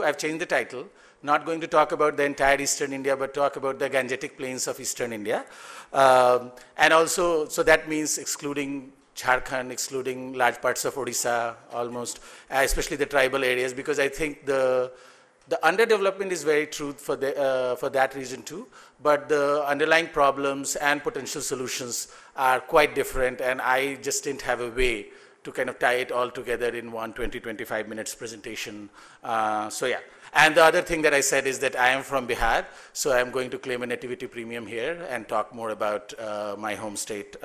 I've changed the title. Not going to talk about the entire Eastern India, but talk about the Gangetic plains of Eastern India. And also, so that means excluding Jharkhand, excluding large parts of Odisha, almost, especially the tribal areas, because I think the underdevelopment is very true for that region too, but the underlying problems and potential solutions are quite different, and I just didn't have a way to kind of tie it all together in one 20-25 minutes presentation. So yeah. And the other thing that I said is that I am from Bihar, so I'm going to claim a nativity premium here and talk more about my home state,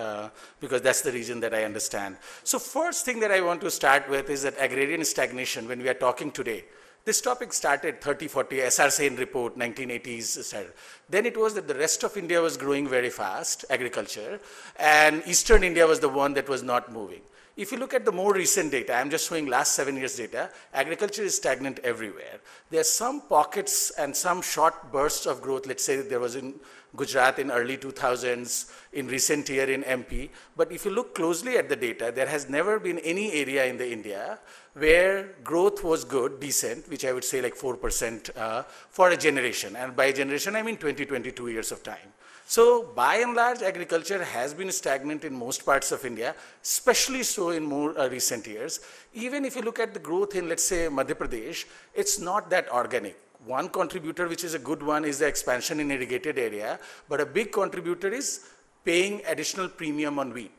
because that's the region that I understand. So first thing that I want to start with is that agrarian stagnation, when we are talking today, this topic started 30-40, SR Sen report, 1980s started. Then it was that the rest of India was growing very fast, agriculture, and Eastern India was the one that was not moving. If you look at the more recent data, I'm just showing last 7 years data, agriculture is stagnant everywhere. There are some pockets and some short bursts of growth. Let's say there was in Gujarat in early 2000s, in recent year in MP. But if you look closely at the data, there has never been any area in the India where growth was good, decent, which I would say like 4% for a generation. And by generation, I mean 20-22 years of time. So by and large, agriculture has been stagnant in most parts of India, especially so in more recent years. Even if you look at the growth in, let's say, Madhya Pradesh, it's not that organic. One contributor, which is a good one, is the expansion in irrigated area, but a big contributor is paying additional premium on wheat,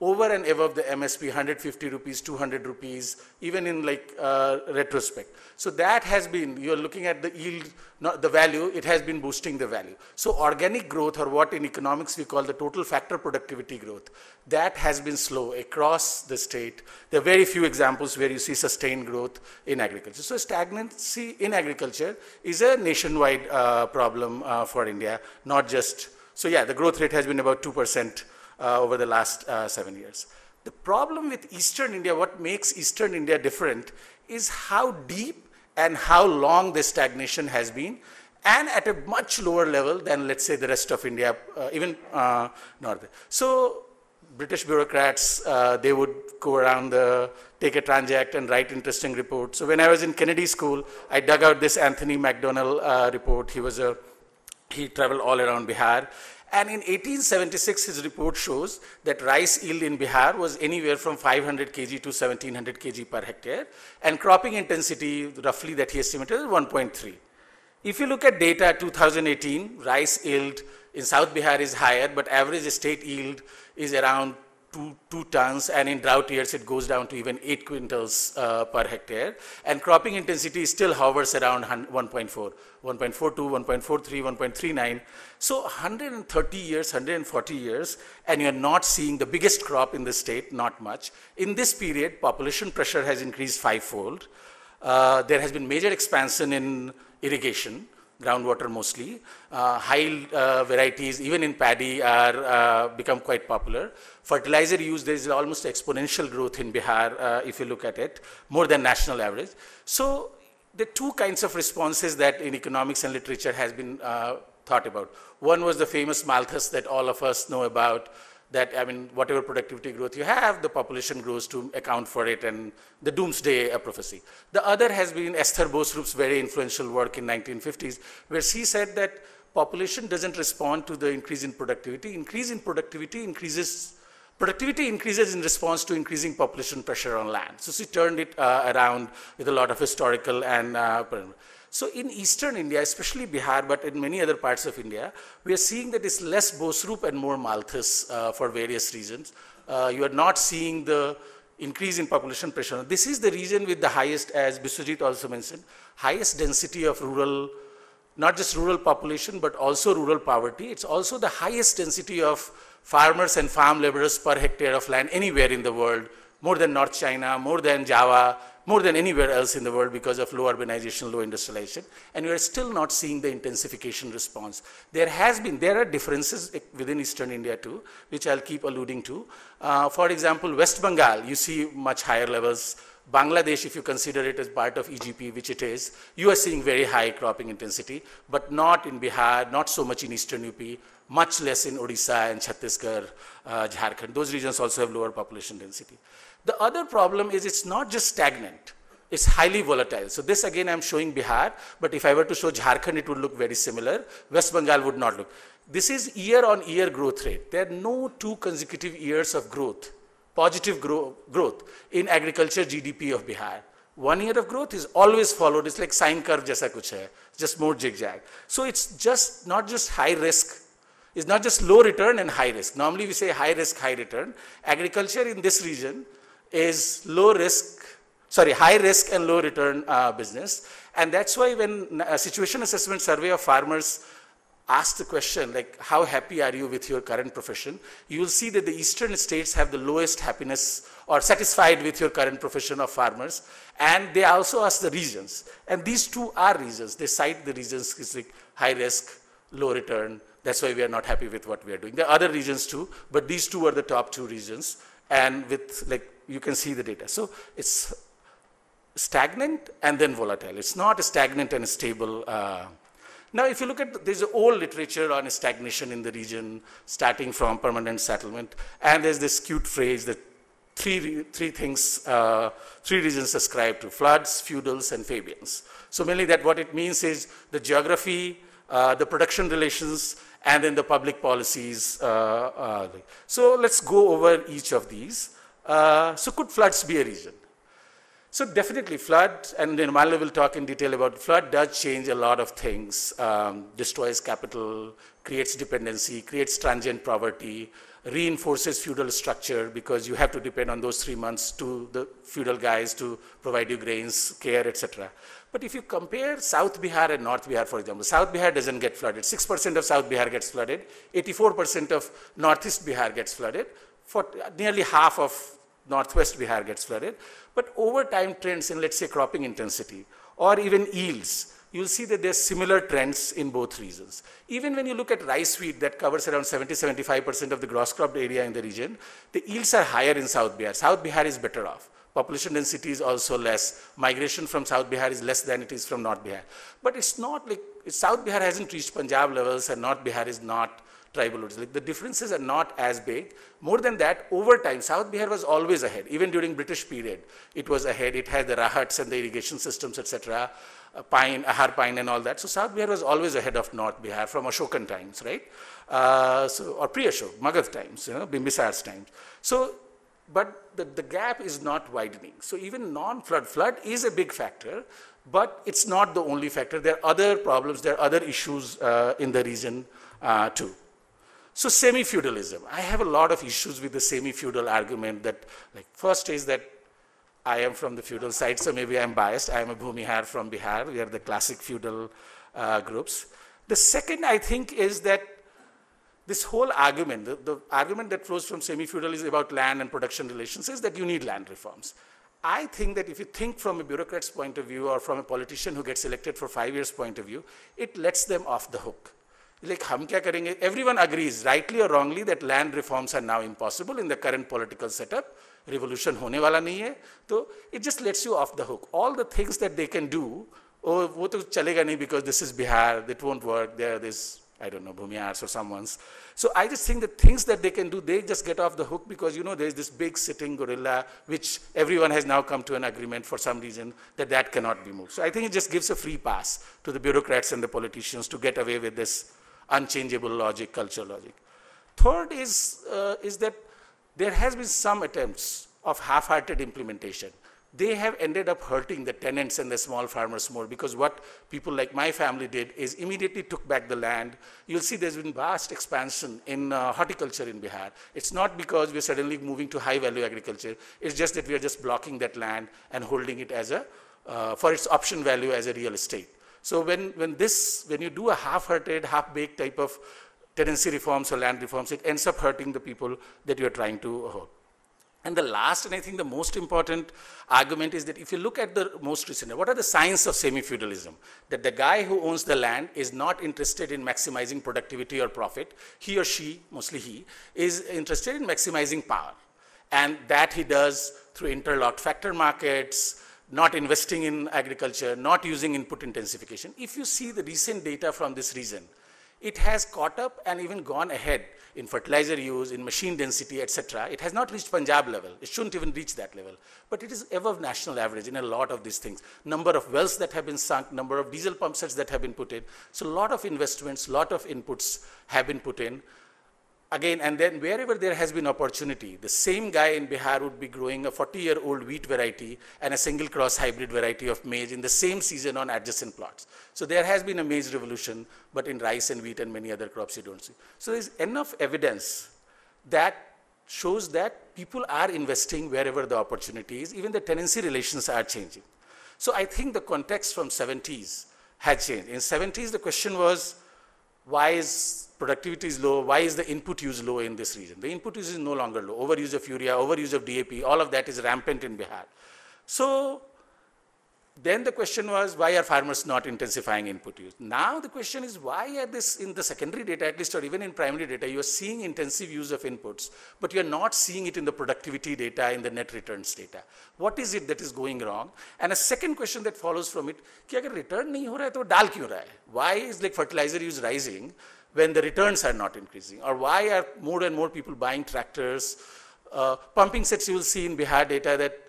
over and above the MSP, 150 rupees, 200 rupees, even in like retrospect. So that has been, you're looking at the yield, not the value, it has been boosting the value. So organic growth, or what in economics we call the total factor productivity growth, that has been slow across the state. There are very few examples where you see sustained growth in agriculture. So stagnancy in agriculture is a nationwide problem for India, not just, so yeah, the growth rate has been about 2% over the last 7 years. The problem with Eastern India, what makes Eastern India different, is how deep and how long the stagnation has been, and at a much lower level than, let's say, the rest of India, even north. So British bureaucrats, they would go around, take a transact and write interesting reports. So when I was in Kennedy School, I dug out this Anthony MacDonald report. He traveled all around Bihar. And in 1876, his report shows that rice yield in Bihar was anywhere from 500 kg to 1700 kg per hectare, and cropping intensity, roughly that he estimated, is 1.3. If you look at data 2018, rice yield in South Bihar is higher, but average state yield is around 2 tons, and in drought years it goes down to even 8 quintals per hectare, and cropping intensity still hovers around 1.4, 1.42, 1.43, 1.39. So 130 years, 140 years, and you're not seeing the biggest crop in the state, not much. In this period, population pressure has increased 5-fold. There has been major expansion in irrigation, groundwater mostly. High varieties, even in paddy, are become quite popular. Fertilizer use, there is almost exponential growth in Bihar, if you look at it, more than national average. So the two kinds of responses that in economics and literature has been thought about. One was the famous Malthus that all of us know about, that, I mean, whatever productivity growth you have, the population grows to account for it, and the doomsday prophecy. The other has been Esther Bostrup's very influential work in 1950s, where she said that population doesn't respond to the increase in productivity. Productivity increases in response to increasing population pressure on land. So she turned it around with a lot of historical and so in Eastern India, especially Bihar, but in many other parts of India, we are seeing that it's less Bosrup and more Malthus for various reasons. You are not seeing the increase in population pressure. This is the region with the highest, as Biswajit also mentioned, highest density of rural, not just rural population, but also rural poverty. It's also the highest density of farmers and farm laborers per hectare of land anywhere in the world, more than North China, more than Java, more than anywhere else in the world because of low urbanization, low industrialization, and we are still not seeing the intensification response. There are differences within Eastern India too, which I'll keep alluding to. For example, West Bengal, you see much higher levels. Bangladesh, if you consider it as part of EGP, which it is, you are seeing very high cropping intensity, but not in Bihar, not so much in Eastern UP, much less in Odisha and Chhattisgarh, Jharkhand. Those regions also have lower population density. The other problem is it's not just stagnant. is highly volatile. So this again I'm showing Bihar, but if I were to show Jharkhand, it would look very similar. West Bengal would not look. This is year-on-year growth rate. There are no 2 consecutive years of growth, positive growth in agriculture GDP of Bihar. 1 year of growth is always followed. It's like sine curve jaisa kuch hai, just more zigzag. So it's just not just high risk. It's not just low return and high risk. Normally we say high risk, high return. Agriculture in this region is high risk and low return business. And that's why when a situation assessment survey of farmers ask the question like, how happy are you with your current profession? You will see that the eastern states have the lowest happiness or satisfied with your current profession of farmers. And they also ask the regions. And these 2 are regions. They cite the regions, it's like high risk, low return. That's why we are not happy with what we are doing. There are other regions too, but these 2 are the top 2 regions. And with like, you can see the data. So it's stagnant and then volatile. It's not a stagnant and stable. Now, if you look at, there's an old literature on stagnation in the region, starting from permanent settlement. And there's this cute phrase that three regions ascribe to: floods, feudals, and Fabians. So mainly that what it means is the geography, the production relations, and then the public policies. So let's go over each of these. So could floods be a region? So definitely flood, and then Mala will talk in detail about flood, does change a lot of things, destroys capital, creates dependency, creates transient poverty, reinforces feudal structure because you have to depend on those 3 months to the feudal guys to provide you grains, care, etc. But if you compare South Bihar and North Bihar, for example, South Bihar doesn't get flooded. 6% of South Bihar gets flooded. 84% of Northeast Bihar gets flooded. For nearly half of Northwest Bihar gets flooded. But over time trends in, let's say, cropping intensity or even yields, you'll see that there's similar trends in both regions. Even when you look at rice wheat that covers around 70-75% of the gross cropped area in the region, the yields are higher in South Bihar. South Bihar is better off. Population density is also less. Migration from South Bihar is less than it is from North Bihar. But it's not like, South Bihar hasn't reached Punjab levels and North Bihar is not tribal. Like the differences are not as big. More than that, over time, South Bihar was always ahead. Even during British period, it was ahead. It had the rahats and the irrigation systems, etc. Pine, ahar pine and all that. So South Bihar was always ahead of North Bihar from Ashokan times, right? Or pre-Ashok, Magad times, Bimbisar's times. So, but the gap is not widening. So even flood is a big factor, but it's not the only factor. There are other problems, there are other issues in the region too. So semi-feudalism. I have a lot of issues with the semi-feudal argument that, like, first is that I am from the feudal side, so maybe I'm biased. I am a Bhumihar from Bihar. We are the classic feudal groups. The second, I think, is that this whole argument, the argument that flows from semi-feudalism about land and production relations is that you need land reforms. I think that if you think from a bureaucrat's point of view or from a politician who gets elected for 5 years point of view, it lets them off the hook. Like, hum kya karenge? Everyone agrees, rightly or wrongly, that land reforms are now impossible in the current political setup. Revolution hone wala nahi hai. So it just lets you off the hook. All the things that they can do, oh, wo to chalega nahi because this is Bihar, that won't work. There is, I don't know, Bhumihars or someone's. So I just think the things that they can do, they just get off the hook because, there's this big sitting gorilla, which everyone has now come to an agreement for some reason that cannot be moved. So I think it just gives a free pass to the bureaucrats and the politicians to get away with this unchangeable logic, cultural logic. Third is that there has been some attempts of half-hearted implementation. They have ended up hurting the tenants and the small farmers more because what people like my family did is immediately took back the land. You'll see there's been vast expansion in horticulture in Bihar. It's not because we're suddenly moving to high-value agriculture. It's just that we are just blocking that land and holding it as for its option value as a real estate. So when you do a half-hearted, half-baked type of tenancy reforms or land reforms, it ends up hurting the people that you're trying to hold. And the last, and I think the most important argument is that if you look at the most recent, what are the signs of semi-feudalism? That the guy who owns the land is not interested in maximizing productivity or profit. He or she, mostly he, is interested in maximizing power. And that he does through interlocked factor markets, not investing in agriculture, not using input intensification. If you see the recent data from this region, it has caught up and even gone ahead in fertilizer use, in machine density, etc. It has not reached Punjab level. It shouldn't even reach that level. But it is above national average in a lot of these things. Number of wells that have been sunk, number of diesel pump sets that have been put in. So a lot of investments, a lot of inputs have been put in. Again, and then wherever there has been opportunity, the same guy in Bihar would be growing a 40-year-old wheat variety and a single cross hybrid variety of maize in the same season on adjacent plots. So there has been a maize revolution, but in rice and wheat and many other crops you don't see. So there's enough evidence that shows that people are investing wherever the opportunity is. Even the tenancy relations are changing. So I think the context from 70s had changed. In 70s, the question was, why is productivity is low, why is the input use low in this region? The input use is no longer low. Overuse of urea, overuse of DAP, all of that is rampant in Bihar. So then the question was, why are farmers not intensifying input use? Now the question is, why are this in the secondary data, at least, or even in primary data, you are seeing intensive use of inputs, but you are not seeing it in the productivity data, in the net returns data. What is it that is going wrong? And a second question that follows from it, कि अगर return नहीं हो रहा है तो डाल क्यों रहा है? Why is like fertilizer use rising when the returns are not increasing? Or why are more and more people buying tractors? Pumping sets, you will see in Bihar data that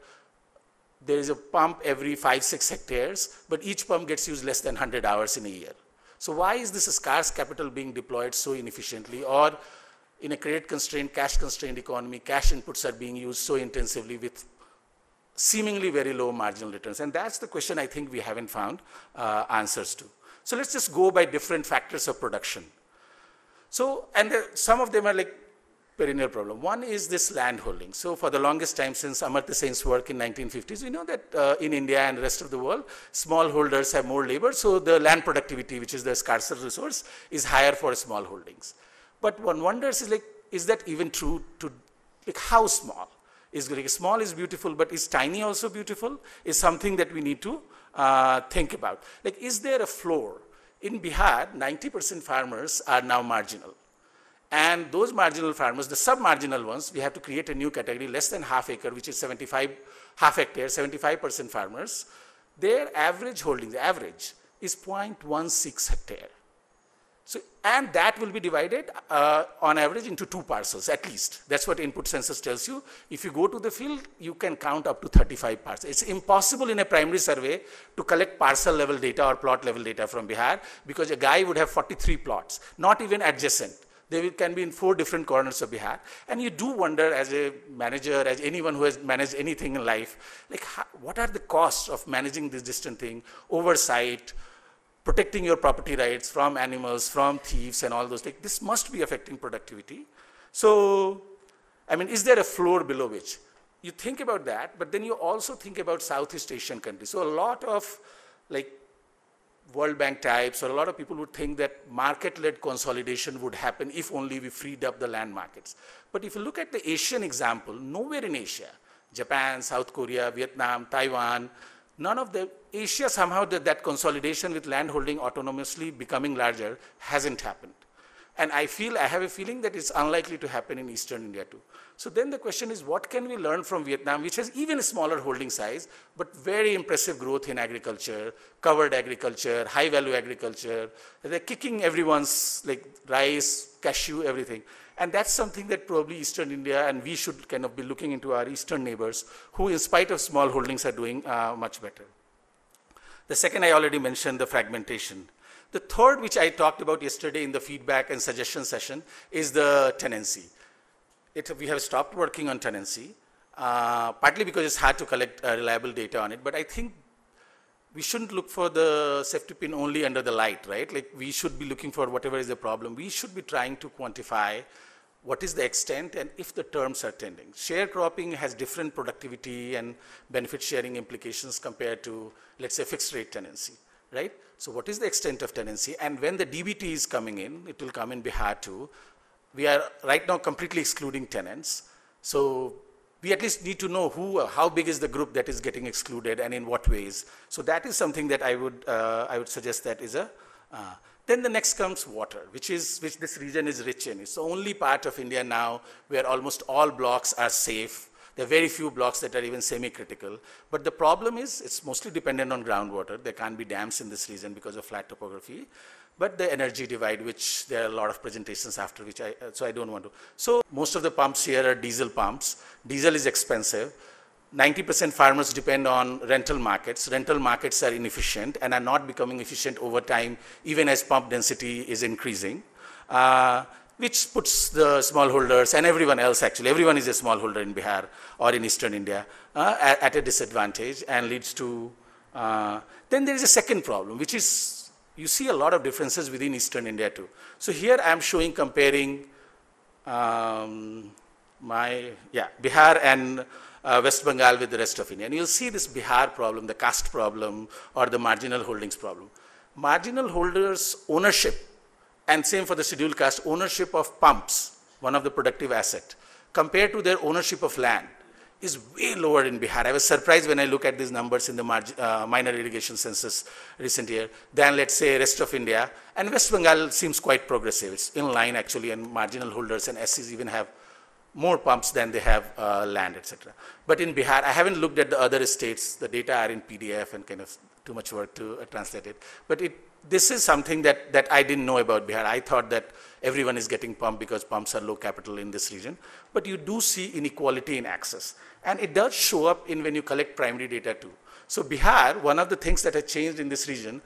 there is a pump every 5-6 hectares, but each pump gets used less than 100 hours in a year. So why is this scarce capital being deployed so inefficiently? Or in a credit constrained, cash constrained economy, cash inputs are being used so intensively with seemingly very low marginal returns? And that's the question I think we haven't found answers to. So let's just go by different factors of production. So, and some of them are like perennial problem. One is this land holding. So for the longest time since Amartya Sen's work in 1950s, we know that in India and the rest of the world, small holders have more labor. So the land productivity, which is the scarcer resource, is higher for small holdings. But one wonders is like, is that even true to, like how small? Is like small is beautiful, but is tiny also beautiful? Is something that we need to think about. Like, is there a floor? In Bihar, 90% farmers are now marginal. And those marginal farmers, the sub-marginal ones, we have to create a new category, less than half acre, which is half hectare, 75% farmers. Their average holding, the average, is 0.16 hectare. So, and that will be divided on average into 2 parcels at least. That's what input census tells you. If you go to the field, you can count up to 35 parcels. It's impossible in a primary survey to collect parcel level data or plot level data from Bihar, because a guy would have 43 plots, not even adjacent. They can be in 4 different corners of Bihar. And you do wonder as a manager, as anyone who has managed anything in life, like what are the costs of managing this distant thing, oversight, protecting your property rights from animals, from thieves and all those things. This must be affecting productivity. So, I mean, is there a floor below which? You think about that, but then you also think about Southeast Asian countries. So a lot of like World Bank types, or a lot of people would think that market-led consolidation would happen if only we freed up the land markets. But if you look at the Asian example, nowhere in Asia, Japan, South Korea, Vietnam, Taiwan, none of the, Asia somehow that consolidation with land holding autonomously becoming larger hasn't happened. And I have a feeling that it's unlikely to happen in Eastern India too. So then the question is, what can we learn from Vietnam, which has even a smaller holding size, but very impressive growth in agriculture, covered agriculture, high value agriculture. They're kicking everyone's like rice, cashew, everything. And that's something that probably Eastern India, and we should kind of be looking into our Eastern neighbors, who in spite of small holdings are doing much better. The second I already mentioned, the fragmentation. The third, which I talked about yesterday in the feedback and suggestion session, is the tenancy. We have stopped working on tenancy, partly because it's hard to collect reliable data on it, but I think we shouldn't look for the safety pin only under the light, right? Like we should be looking for whatever is the problem. We should be trying to quantify what is the extent and if the terms are tending. Sharecropping has different productivity and benefit sharing implications compared to, let's say, fixed rate tenancy, right? So what is the extent of tenancy? And when the DBT is coming in, it will come in Bihar too. We are right now completely excluding tenants. So we at least need to know how big is the group that is getting excluded and in what ways. So that is something that I would suggest that is a, then the next comes water, which this region is rich in. It's the only part of India now where almost all blocks are safe. There are very few blocks that are even semi-critical. But the problem is it's mostly dependent on groundwater. There can't be dams in this region because of flat topography. But the energy divide, which there are a lot of presentations after, which so I don't want to. So most of the pumps here are diesel pumps. Diesel is expensive. 90% farmers depend on rental markets. Rental markets are inefficient and are not becoming efficient over time, even as pump density is increasing, which puts the smallholders and everyone else, actually, everyone is a smallholder in Bihar or in Eastern India at a disadvantage, and leads to, then there is a second problem, which is, you see a lot of differences within Eastern India too. So here I'm showing comparing Bihar and West Bengal with the rest of India. And you'll see this Bihar problem, the caste problem, or the marginal holdings problem. Marginal holders' ownership, and same for the scheduled caste, ownership of pumps, one of the productive asset, compared to their ownership of land, is way lower in Bihar. I was surprised when I look at these numbers in the minor irrigation census recent year than, let's say, rest of India. And West Bengal seems quite progressive. It's in line, actually, and marginal holders and SCs even have more pumps than they have land, etc. But in Bihar, I haven't looked at the other states. The data are in PDF and kind of too much work to translate it. But this is something that I didn't know about Bihar. I thought that everyone is getting pumped because pumps are low capital in this region. But you do see inequality in access. And it does show up in when you collect primary data too. So Bihar, one of the things that has changed in this region,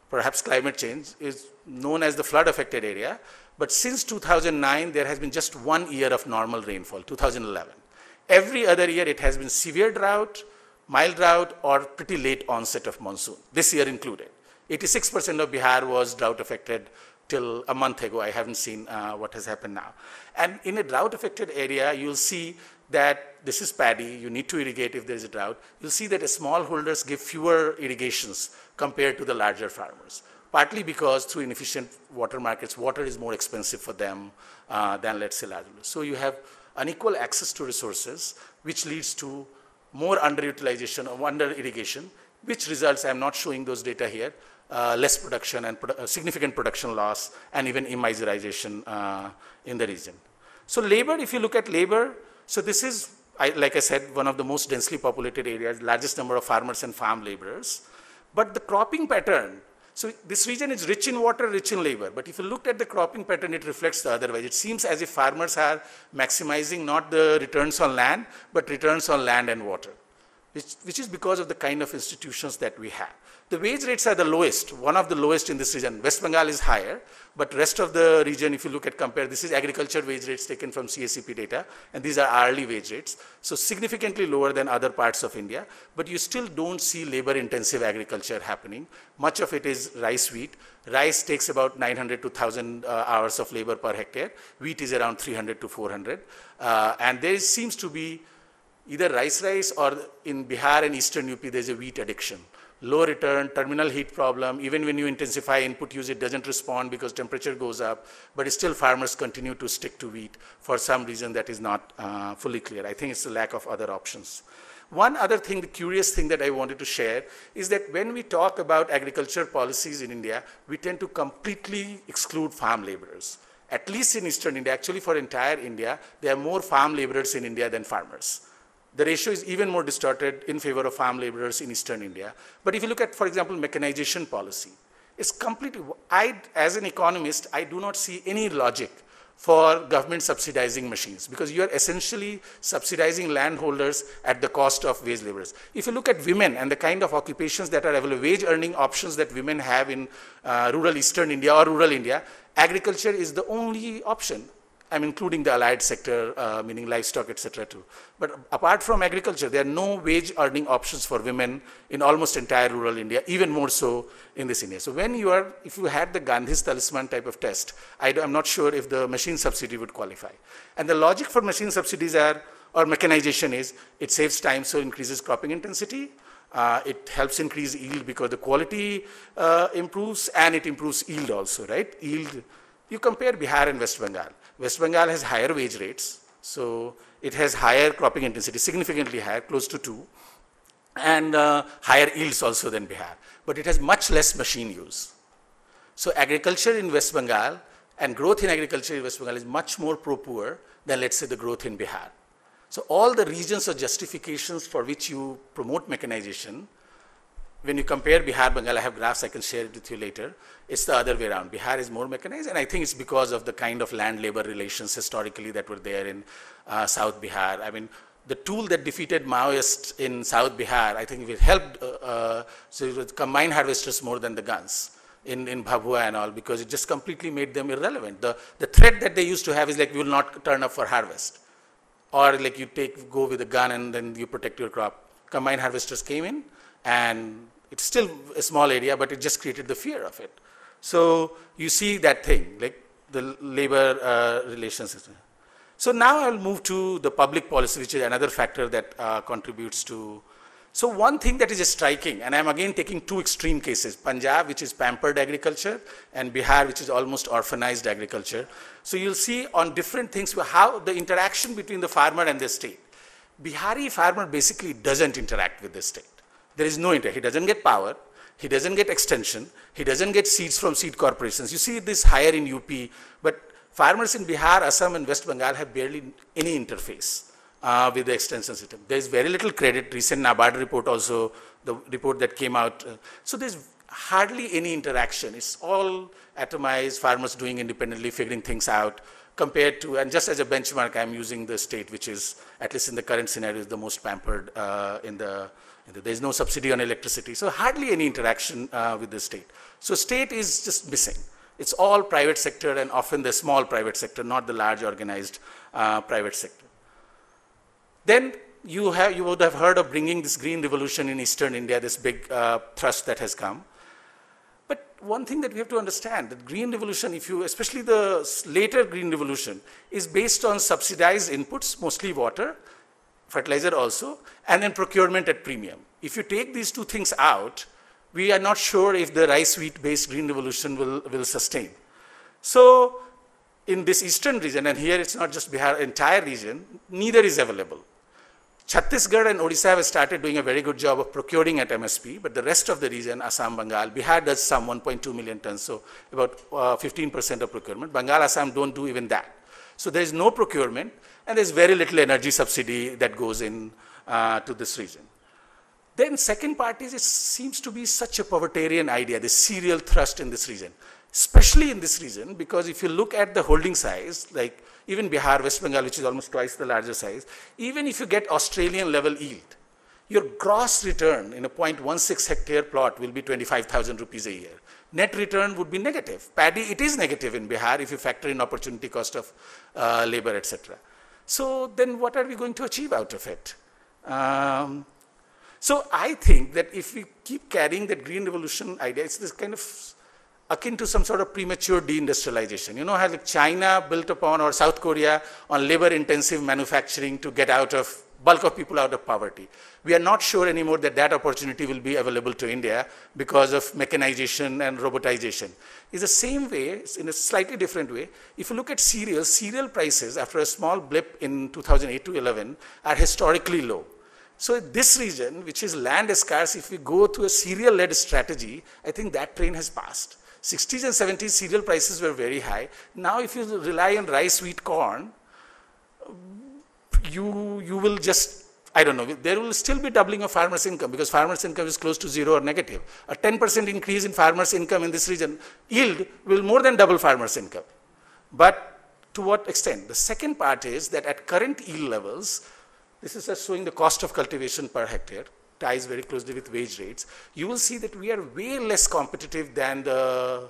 perhaps climate change, is known as the flood affected area. But since 2009, there has been just 1 year of normal rainfall, 2011. Every other year, it has been severe drought, mild drought, or pretty late onset of monsoon, this year included. 86% of Bihar was drought affected till a month ago. I haven't seen what has happened now. And in a drought affected area, you'll see that this is paddy, you need to irrigate if there's a drought. You'll see that smallholders give fewer irrigations compared to the larger farmers. Partly because through inefficient water markets, water is more expensive for them than, let's say, large. So you have unequal access to resources, which leads to more underutilization or under irrigation, which results, I'm not showing those data here, less production and significant production loss, and even immiserization in the region. So labor, if you look at labor, so this is, like I said, one of the most densely populated areas, largest number of farmers and farm laborers. But the cropping pattern, so this region is rich in water, rich in labor. But if you look at the cropping pattern, it reflects the other way. It seems as if farmers are maximizing not the returns on land, but returns on land and water, which is because of the kind of institutions that we have. The wage rates are the lowest, one of the lowest in this region. West Bengal is higher, but rest of the region, if you look at compare, this is agriculture wage rates taken from CACP data, and these are hourly wage rates. So significantly lower than other parts of India, but you still don't see labor intensive agriculture happening. Much of it is rice wheat. Rice takes about 900 to 1,000 hours of labor per hectare. Wheat is around 300 to 400. And there seems to be either rice or in Bihar and Eastern UP, there's a wheat addiction. Low return, terminal heat problem, even when you intensify input use, it doesn't respond because temperature goes up, but still farmers continue to stick to wheat for some reason that is not fully clear. I think it's the lack of other options. One other thing, the curious thing that I wanted to share is that when we talk about agriculture policies in India, we tend to completely exclude farm laborers. At least in Eastern India, actually for entire India, there are more farm laborers in India than farmers. The ratio is even more distorted in favor of farm laborers in Eastern India. But if you look at, for example, mechanization policy, it's completely, as an economist, I do not see any logic for government subsidizing machines because you are essentially subsidizing landholders at the cost of wage laborers. If you look at women and the kind of occupations that are available, wage earning options that women have in rural Eastern India or rural India, agriculture is the only option. I'm including the allied sector, meaning livestock, etc. too. But apart from agriculture, there are no wage earning options for women in almost entire rural India, even more so in this India. So when you are, if you had the Gandhi's talisman type of test, I'm not sure if the machine subsidy would qualify. And the logic for machine subsidies or mechanization is, it saves time, so increases cropping intensity. It helps increase yield because the quality improves and it improves yield also, right? Yield. You compare Bihar and West Bengal. West Bengal has higher wage rates, so it has higher cropping intensity, significantly higher, close to 2, and higher yields also than Bihar. But it has much less machine use. So agriculture in West Bengal and growth in agriculture in West Bengal is much more pro-poor than, let's say, the growth in Bihar. So all the regions or justifications for which you promote mechanization, when you compare Bihar, Bengal, I have graphs, I can share it with you later, it's the other way around. Bihar is more mechanized, and I think it's because of the kind of land-labor relations historically that were there in South Bihar. I mean, the tool that defeated Maoists in South Bihar, I think it helped so it was combined harvesters more than the guns in Bhabua and all, because it just completely made them irrelevant. The threat that they used to have is like, you will not turn up for harvest. Or like you go with a gun and then you protect your crop. Combined harvesters came in, and it's still a small area, but it just created the fear of it. So you see that thing, like the labor relations. So now I'll move to the public policy, which is another factor that contributes to. So one thing that is striking, and I'm again taking two extreme cases, Punjab, which is pampered agriculture, and Bihar, which is almost orphanized agriculture. So you'll see on different things how the interaction between the farmer and the state. Bihari farmer basically doesn't interact with the state. There is no interaction. He doesn't get power. He doesn't get extension. He doesn't get seeds from seed corporations. You see this higher in UP, but farmers in Bihar, Assam, and West Bengal have barely any interface with the extension system. There is very little credit. Recent NABARD report also, the report that came out. So there's hardly any interaction. It's all atomized, farmers doing independently, figuring things out, compared to, and just as a benchmark, I'm using the state, which is, at least in the current scenario, is the most pampered there's no subsidy on electricity. So hardly any interaction with the state. So state is just missing. It's all private sector, and often the small private sector, not the large organized private sector. Then you would have heard of bringing this green revolution in Eastern India, this big thrust that has come. But one thing that we have to understand, that green revolution, especially the later green revolution, is based on subsidized inputs, mostly water, fertilizer also, and then procurement at premium. If you take these two things out, we are not sure if the rice wheat based green revolution will sustain. So in this eastern region, and here it's not just Bihar, entire region, neither is available. Chhattisgarh and Odisha have started doing a very good job of procuring at MSP, but the rest of the region, Assam, Bengal, Bihar does some 1.2 million tons, so about 15% of procurement. Bengal, Assam don't do even that. So there is no procurement, and there's very little energy subsidy that goes in to this region. Then second part is, it seems to be such a povertarian idea, the cereal thrust in this region, especially in this region, because if you look at the holding size, like even Bihar, West Bengal, which is almost twice the larger size, even if you get Australian level yield, your gross return in a 0.16 hectare plot will be 25,000 rupees a year. Net return would be negative. Paddy, it is negative in Bihar if you factor in opportunity cost of labor, etc. So then what are we going to achieve out of it? So I think that if we keep carrying that green revolution idea, it's this kind of akin to some sort of premature deindustrialization. You know how like China built upon, or South Korea, on labor-intensive manufacturing to get out of, bulk of people out of poverty. We are not sure anymore that that opportunity will be available to India because of mechanization and robotization. It's the same way, in a slightly different way. If you look at cereal prices after a small blip in 2008 to 11 are historically low. So this region, which is land scarce, if we go to a cereal-led strategy, I think that train has passed. 60s and 70s cereal prices were very high. Now if you rely on rice, wheat, corn, you will just, I don't know, there will still be doubling of farmers' income, because farmers' income is close to zero or negative. A 10% increase in farmers' income in this region, yield will more than double farmers' income. But to what extent? The second part is that at current yield levels, this is just showing the cost of cultivation per hectare, ties very closely with wage rates. You will see that we are way less competitive than the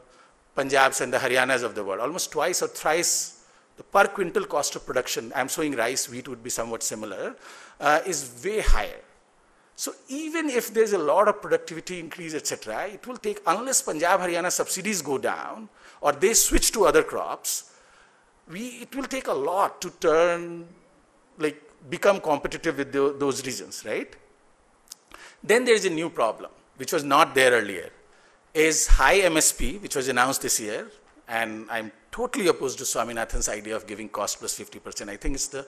Punjabs and the Haryanas of the world, almost twice or thrice the per quintal cost of production. I'm showing rice, wheat would be somewhat similar, is way higher. So even if there's a lot of productivity increase, etc., it will take, unless Punjab, Haryana subsidies go down or they switch to other crops, it will take a lot to turn, like, become competitive with those regions, right? Then there is a new problem, which was not there earlier, is high MSP, which was announced this year, and I'm totally opposed to Swaminathan's idea of giving cost plus 50%. I think it's the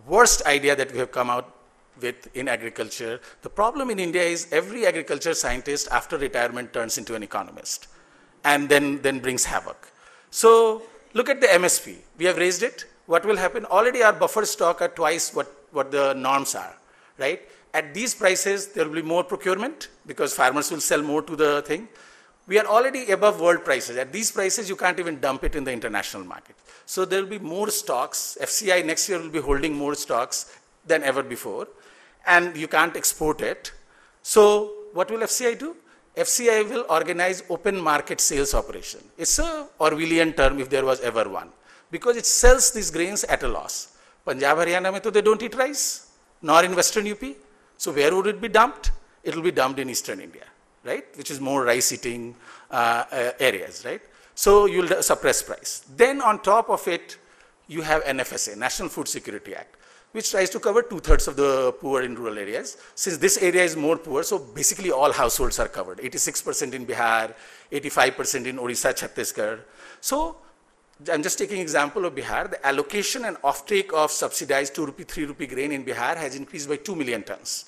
worst idea that we have come out with in agriculture. The problem in India is every agriculture scientist after retirement turns into an economist and then brings havoc. So look at the MSP. We have raised it. What will happen? Already our buffer stock are twice what what the norms are, right? At these prices, there will be more procurement because farmers will sell more to the thing. We are already above world prices. At these prices, you can't even dump it in the international market. So there will be more stocks. FCI next year will be holding more stocks than ever before, and you can't export it. So what will FCI do? FCI will organize open market sales operation. It's a Orwellian term if there was ever one, because it sells these grains at a loss. Punjab, Haryana mein to they don't eat rice, nor in Western UP. So where would it be dumped? It will be dumped in Eastern India, right? Which is more rice eating areas, right? So you'll suppress price. Then on top of it, you have NFSA, National Food Security Act, which tries to cover 2/3 of the poor in rural areas. Since this area is more poor, so basically all households are covered. 86% in Bihar, 85% in Odisha, Chhattisgarh. So I'm just taking example of Bihar. The allocation and offtake of subsidized 2 rupee, 3 rupee grain in Bihar has increased by 2 million tons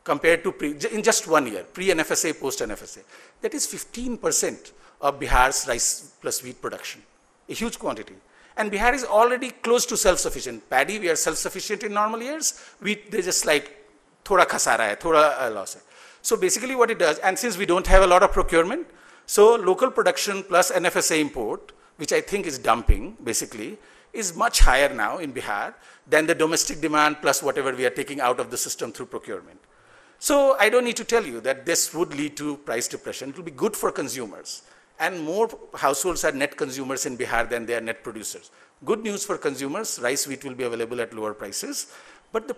compared to in just 1 year, pre-NFSA, post-NFSA. That is 15% of Bihar's rice plus wheat production, a huge quantity. And Bihar is already close to self-sufficient. Paddy, we are self-sufficient in normal years. Wheat, they just like, thoda khasa raha hai, thoda loss hai. So basically what it does, and since we don't have a lot of procurement, so local production plus NFSA import, which I think is dumping, basically, is much higher now in Bihar than the domestic demand plus whatever we are taking out of the system through procurement. So I don't need to tell you that this would lead to price depression. It will be good for consumers. And more households are net consumers in Bihar than they are net producers. Good news for consumers, rice wheat will be available at lower prices. But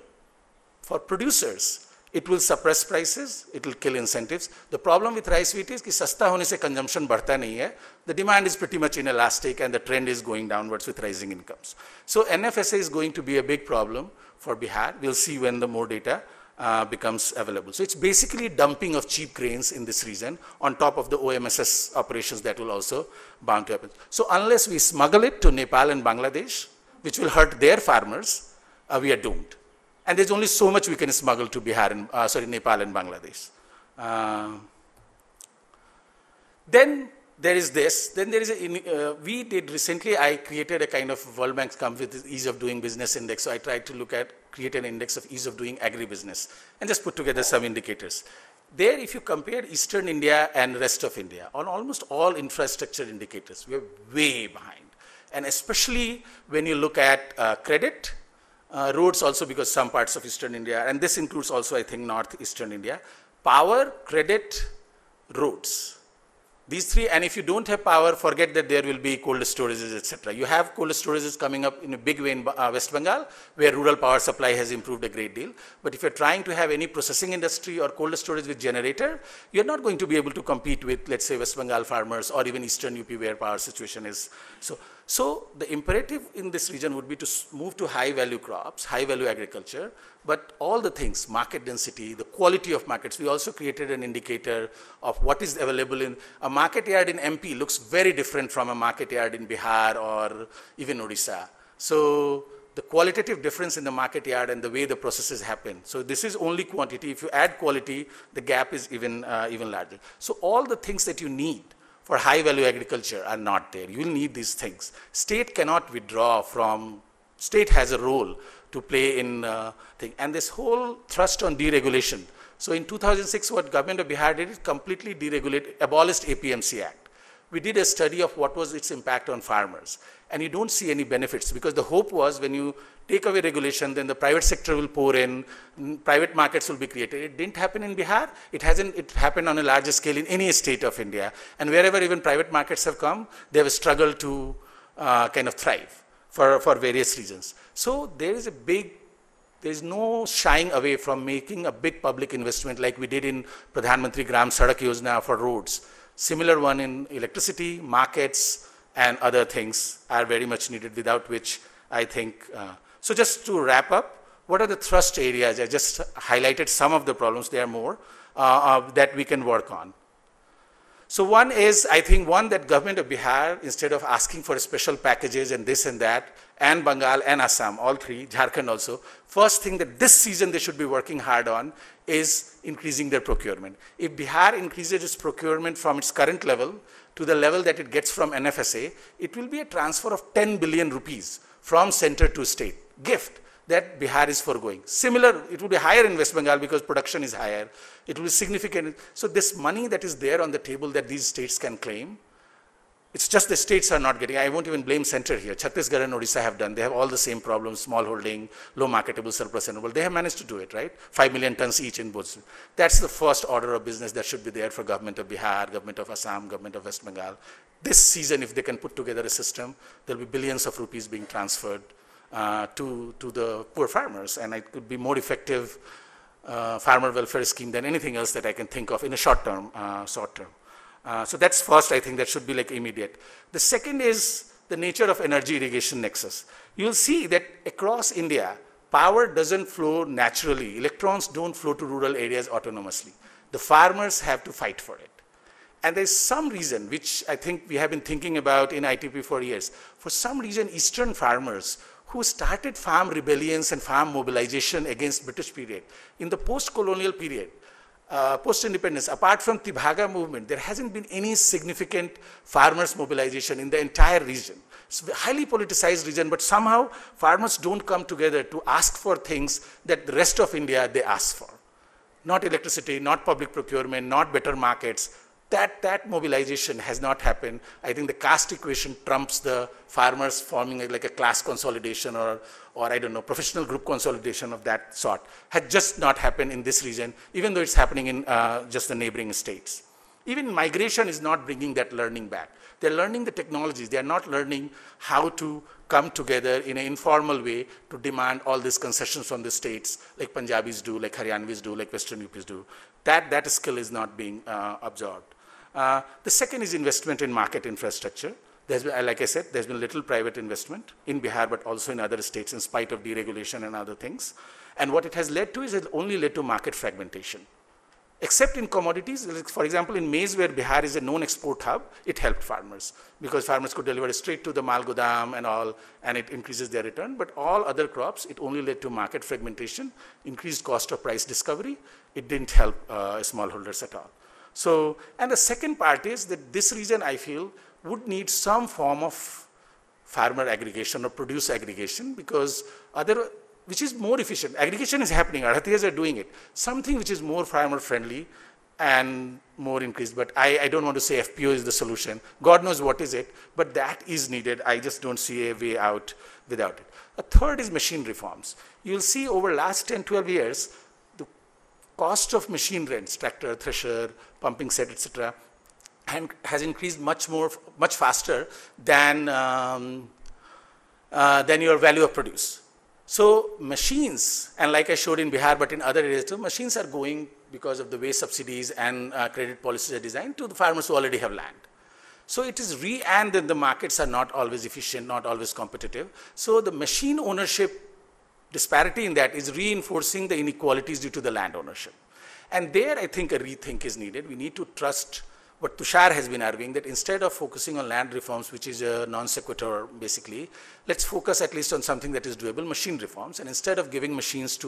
for producers, it will suppress prices, it will kill incentives. The problem with rice wheat is that sasta hone se consumption बढ़ता नहीं है. The demand is pretty much inelastic and the trend is going downwards with rising incomes. So NFSA is going to be a big problem for Bihar. We'll see when the more data becomes available. So it's basically dumping of cheap grains in this region on top of the OMSS operations that will also bound to happen. So unless we smuggle it to Nepal and Bangladesh, which will hurt their farmers, we are doomed. And there's only so much we can smuggle to Bihar and, Nepal and Bangladesh. Then there is this. Then there is we did recently, I created a kind of World Bank's come with the ease of doing business index. So I tried to create an index of ease of doing agribusiness and just put together some indicators. There, if you compare Eastern India and rest of India, on almost all infrastructure indicators, we are way behind. And especially when you look at credit, roads also, because some parts of Eastern India, and this includes also, I think, Northeastern India, power, credit, roads. These three, and if you don't have power, forget that there will be cold storages, etc. You have cold storages coming up in a big way in West Bengal, where rural power supply has improved a great deal. But if you're trying to have any processing industry or cold storage with generator, you're not going to be able to compete with, let's say, West Bengal farmers or even Eastern UP where power situation is. So the imperative in this region would be to move to high value crops, high value agriculture, but all the things, market density, the quality of markets. We also created an indicator of what is available in a market yard in MP looks very different from a market yard in Bihar or even Odisha. So the qualitative difference in the market yard and the way the processes happen. So this is only quantity. If you add quality, the gap is even larger. So all the things that you need for high value agriculture are not there. You will need these things. State cannot withdraw from, state has a role to play in thing. And this whole thrust on deregulation. So in 2006, what government of Bihar did is completely abolished APMC Act. We did a study of what was its impact on farmers. And you don't see any benefits because the hope was when you take away regulation, then the private sector will pour in, private markets will be created. It didn't happen in Bihar. It happened on a larger scale in any state of India. And wherever even private markets have come, they have struggled to kind of thrive for various reasons. So there is no shying away from making a big public investment like we did in Pradhan Mantri Gram Sadak Yojana for roads. Similar one in electricity, markets, and other things are very much needed, without which I think. So just to wrap up, what are the thrust areas? I just highlighted some of the problems. There are more that we can work on. So one is, I think, one that government of Bihar, instead of asking for special packages and this and that, and Bengal and Assam, all three, Jharkhand also, first thing that this season they should be working hard on is increasing their procurement. If Bihar increases its procurement from its current level to the level that it gets from NFSA, it will be a transfer of 10 billion rupees from center to state. Gift. that Bihar is foregoing. Similar, it would be higher in West Bengal because production is higher. It will be significant. So this money that is there on the table that these states can claim, it's just the states are not getting. I won't even blame center here. Chhattisgarh and Odisha have done. They have all the same problems, small holding, low marketable surplus and all. They have managed to do it, right? 5 million tons each in both. That's the first order of business that should be there for government of Bihar, government of Assam, government of West Bengal. This season, if they can put together a system, there'll be billions of rupees being transferred to the poor farmers, and it could be more effective farmer welfare scheme than anything else that I can think of in a short term. So that's first, I think that should be like immediate. The second is the nature of energy irrigation nexus. You'll see that across India, power doesn't flow naturally. Electrons don't flow to rural areas autonomously. The farmers have to fight for it. And there's some reason, which I think we have been thinking about in ITP for years. For some reason, Eastern farmers who started farm rebellions and farm mobilization against British period, in the post-colonial period, post-independence, apart from Tibhaga movement, there hasn't been any significant farmers mobilization in the entire region. It's a highly politicized region, but somehow farmers don't come together to ask for things that the rest of India, they ask for. Not electricity, not public procurement, not better markets. That mobilization has not happened. I think the caste equation trumps the farmers forming like a class consolidation or I don't know, professional group consolidation of that sort. Had just not happened in this region, even though it's happening in just the neighboring states. Even migration is not bringing that learning back. They're learning the technologies. They're not learning how to come together in an informal way to demand all these concessions from the states, like Punjabis do, like Haryanvis do, like Western UPs do. That skill is not being absorbed. The second is investment in market infrastructure. There's been, like I said, there's been little private investment in Bihar, but also in other states in spite of deregulation and other things. And what it has led to is it only led to market fragmentation. Except in commodities, like for example, in maize where Bihar is a known export hub, it helped farmers because farmers could deliver straight to the Mal Godam and all, and it increases their return. But all other crops, it only led to market fragmentation, increased cost of price discovery. It didn't help smallholders at all. So, and the second part is that this region, I feel, would need some form of farmer aggregation or produce aggregation because which is more efficient. Aggregation is happening, Adhatiyas are doing it. Something which is more farmer friendly and more increased, but I don't want to say FPO is the solution. God knows what is it, but that is needed. I just don't see a way out without it. A third is machine reforms. You'll see over last 10, 12 years, cost of machine rents, tractor, thresher, pumping set, etc., and has increased much faster than your value of produce. So machines, and like I showed in Bihar, but in other areas too, machines are going because of the way subsidies and credit policies are designed to the farmers who already have land. So it is and then the markets are not always efficient, not always competitive. So the machine ownership disparity in that is reinforcing the inequalities due to the land ownership. And there I think a rethink is needed. We need to trust what Tushar has been arguing, that instead of focusing on land reforms, which is a non sequitur basically, let's focus at least on something that is doable, machine reforms. And instead of giving machines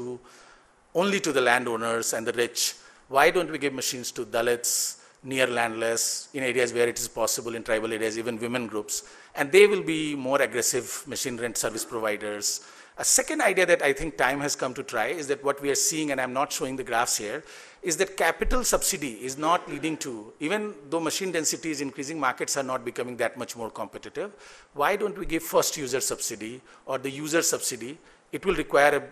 only to the landowners and the rich, why don't we give machines to Dalits, near landless, in areas where it is possible, in tribal areas, even women groups, and they will be more aggressive machine rent service providers. A second idea that I think time has come to try is that what we are seeing, and I'm not showing the graphs here, is that capital subsidy is not leading to, even though machine density is increasing, markets are not becoming that much more competitive. Why don't we give first user subsidy or the user subsidy? It will require a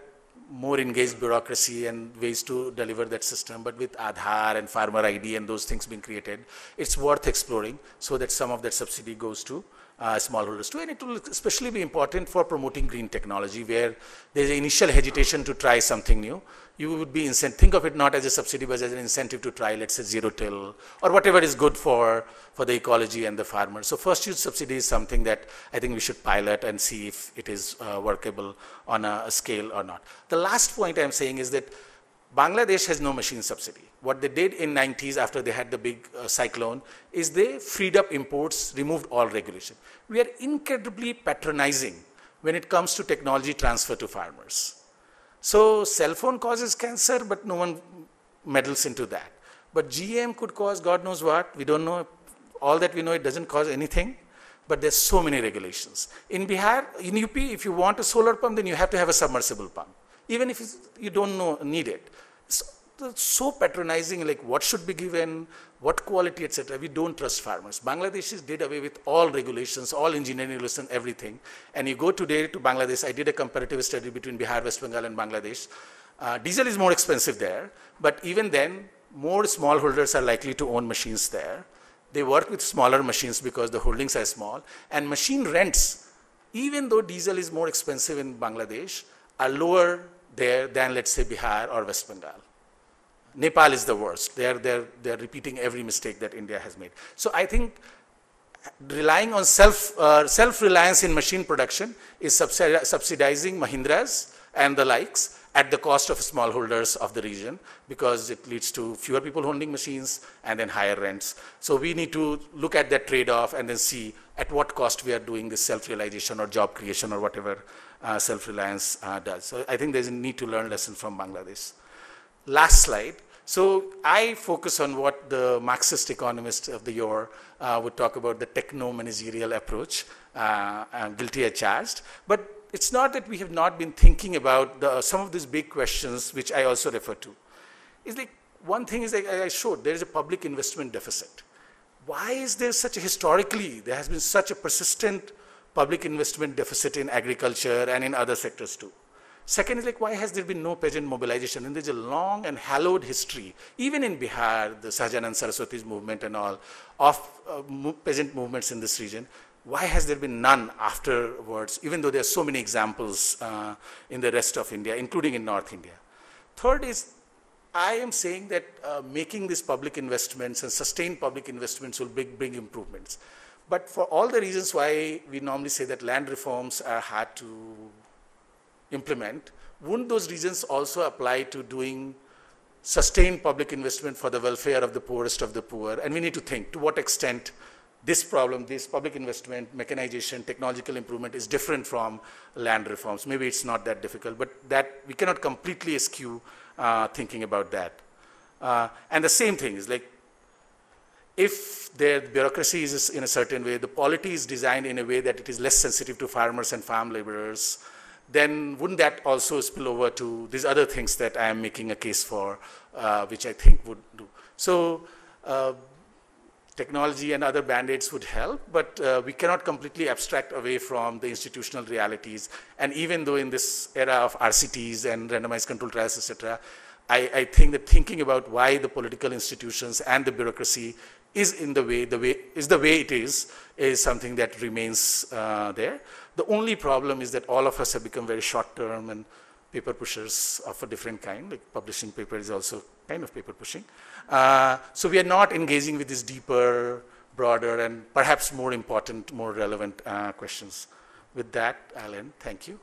more engaged bureaucracy and ways to deliver that system, but with Aadhaar and Farmer ID and those things being created, it's worth exploring so that some of that subsidy goes to smallholders too. And it will especially be important for promoting green technology where there's an initial hesitation to try something new. You would be think of it not as a subsidy but as an incentive to try, let's say, zero till or whatever is good for the ecology and the farmer. So first use subsidy is something that I think we should pilot and see if it is workable on a scale or not. The last point I'm saying is that Bangladesh has no machine subsidy. What they did in 90s after they had the big cyclone is they freed up imports, removed all regulation. We are incredibly patronizing when it comes to technology transfer to farmers. So cell phone causes cancer, but no one meddles into that. But GM could cause God knows what. We don't know. All that we know, it doesn't cause anything. but there's so many regulations. In Bihar, in UP, if you want a solar pump, then you have to have a submersible pump, even if you don't need it. So patronizing, like what should be given, what quality, etc. We don't trust farmers. Bangladeshis did away with all regulations, all engineering regulations, everything. And you go today to Bangladesh, I did a comparative study between Bihar, West Bengal and Bangladesh. Diesel is more expensive there, but even then, more smallholders are likely to own machines there. They work with smaller machines because the holdings are small. And machine rents, even though diesel is more expensive in Bangladesh, are lower there than, let's say, Bihar or West Bengal. Nepal is the worst. They're repeating every mistake that India has made. So I think relying on self-reliance in machine production is subsidizing Mahindras and the likes at the cost of smallholders of the region, because it leads to fewer people owning machines and then higher rents. So we need to look at that trade-off and then see at what cost we are doing this self-realization or job creation or whatever self-reliance does. So I think there's a need to learn lesson from Bangladesh. Last slide. So I focus on what the Marxist economists of the year would talk about, the techno-managerial approach, guilty as charged. But it's not that we have not been thinking about some of these big questions, which I also refer to. It's like, one thing is, like I showed, there is a public investment deficit. Why is there such a, historically, there has been such a persistent public investment deficit in agriculture and in other sectors too? Second is, like, why has there been no peasant mobilization? And there's a long and hallowed history, even in Bihar, the Sahajanand Saraswati's movement and all, of peasant movements in this region. Why has there been none afterwards, even though there are so many examples in the rest of India, including in North India? Third is, I am saying that making these public investments and sustained public investments will bring improvements. But for all the reasons why we normally say that land reforms are hard to implement, wouldn't those reasons also apply to doing sustained public investment for the welfare of the poorest of the poor? And we need to think to what extent this problem, this public investment, mechanization, technological improvement is different from land reforms. Maybe it's not that difficult, but that we cannot completely eschew thinking about that. And the same thing is, like, if the bureaucracy is in a certain way, the polity is designed in a way that it is less sensitive to farmers and farm laborers, then wouldn't that also spill over to these other things that I am making a case for, which I think would do. So technology and other band-aids would help, but we cannot completely abstract away from the institutional realities. And even though in this era of RCTs and randomized control trials, etc., I think that thinking about why the political institutions and the bureaucracy is in the way it is something that remains there. The only problem is that all of us have become very short-term and paper pushers of a different kind. Like publishing paper is also kind of paper pushing. So we are not engaging with these deeper, broader, and perhaps more important, more relevant questions. With that, I'll end. Thank you.